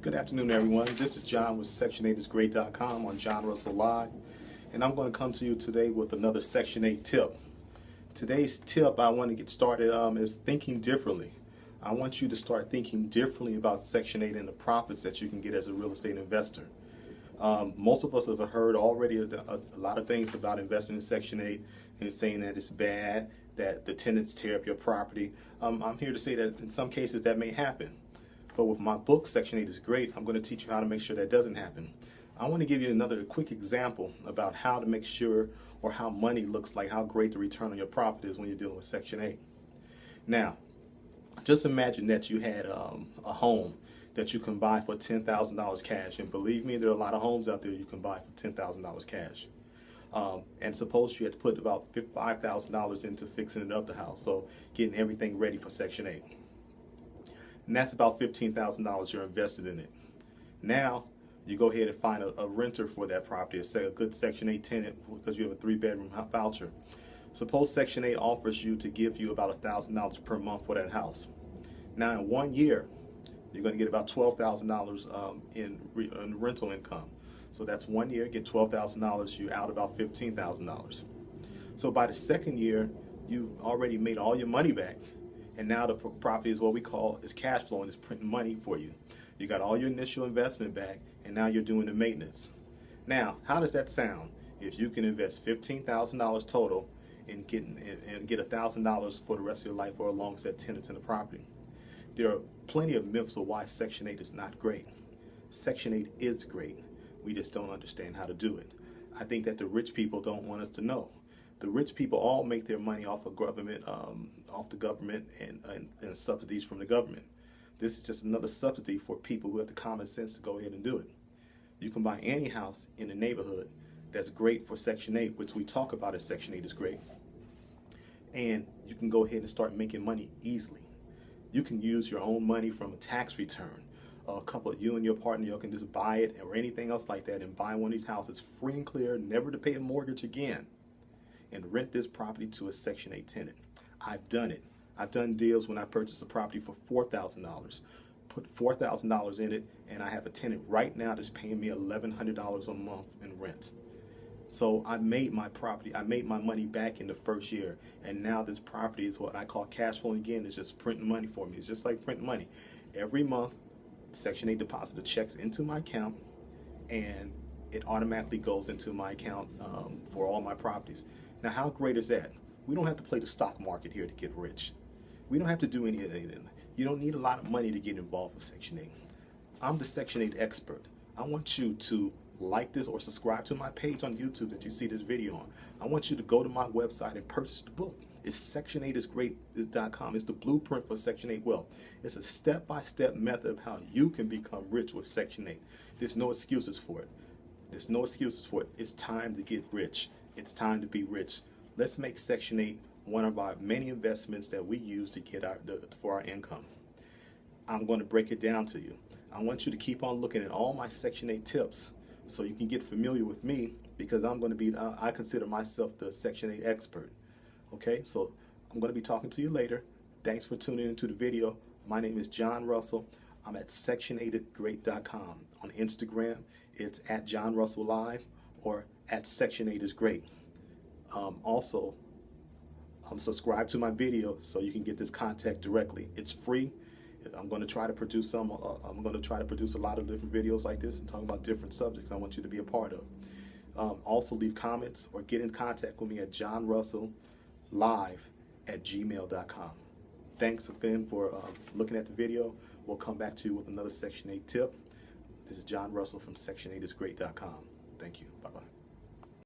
Good afternoon, everyone. This is John with Section8isgreat.com on John Russell Live, and I'm going to come to you today with another Section 8 tip. Today's tip I want to get started is thinking differently. I want you to start thinking differently about Section 8 and the profits that you can get as a real estate investor. Most of us have heard already a lot of things about investing in Section 8 and saying that it's bad, that the tenants tear up your property. I'm here to say that in some cases that may happen. But with my book, Section 8 is Great, I'm going to teach you how to make sure that doesn't happen. I want to give you another quick example about how to make sure, or how money looks like, how great the return on your profit is when you're dealing with Section 8. Now, just imagine that you had a home that you can buy for $10,000 cash. And believe me, there are a lot of homes out there you can buy for $10,000 cash. And suppose you had to put about $5,000 into fixing it up the house, so getting everything ready for Section 8. And that's about $15,000 you're invested in it. Now, you go ahead and find a renter for that property, say a good Section 8 tenant, because you have a 3-bedroom voucher. Suppose Section 8 offers you to give you about $1,000 per month for that house. Now, in 1 year, you're going to get about $12,000 in rental income. So that's 1 year, get $12,000, you're out about $15,000. So by the second year, you've already made all your money back. And now the property is what we call is cash flowing, is printing money for you. You got all your initial investment back, and now you're doing the maintenance. Now, how does that sound? If you can invest $15,000 total and get $1,000 for the rest of your life or alongside tenants in the property. There are plenty of myths of why Section 8 is not great. Section 8 is great. We just don't understand how to do it. I think that the rich people don't want us to know. The rich people all make their money off of government, off the government and subsidies from the government. This is just another subsidy for people who have the common sense to go ahead and do it. You can buy any house in the neighborhood that's great for Section 8, which we talk about as Section 8 is great. And you can go ahead and start making money easily. You can use your own money from a tax return. You and your partner, you can just buy it or anything else like that and buy one of these houses free and clear, never to pay a mortgage again, and rent this property to a Section 8 tenant. I've done it. I've done deals when I purchased a property for $4,000, put $4,000 in it, and I have a tenant right now that's paying me $1,100 a month in rent. So I made my money back in the first year, and now this property is what I call cash flow. Again, it's just printing money for me. It's just like printing money. Every month, Section 8 deposits the checks into my account, and it automatically goes into my account for all my properties. Now, how great is that? We don't have to play the stock market here to get rich. We don't have to do anything. You don't need a lot of money to get involved with Section 8. I'm the Section 8 expert. I want you to like this or subscribe to my page on YouTube that you see this video on. I want you to go to my website and purchase the book. It's Section8isgreat.com. It's the blueprint for Section 8 wealth. It's a step-by-step method of how you can become rich with Section 8. There's no excuses for it. There's no excuses for it. It's time to get rich. It's time to be rich. Let's make Section 8 one of our many investments that we use to get for our income. I'm going to break it down to you. I want you to keep on looking at all my Section 8 tips so you can get familiar with me, because I'm going to be, I consider myself the Section 8 expert. Okay, so I'm going to be talking to you later. Thanks for tuning into the video. My name is John Russell. I'm at Section8isgreat.com. On Instagram, it's at John Russell Live or at Section 8 is Great. Also, subscribe to my video so you can get this contact directly. It's free. I'm going to try to produce I'm going to try to produce a lot of different videos like this and talk about different subjects I want you to be a part of. Also, leave comments or get in contact with me at johnrusselllive@gmail.com. Thanks again for looking at the video. We'll come back to you with another Section 8 tip. This is John Russell from Section8isgreat.com. Thank you. Bye-bye.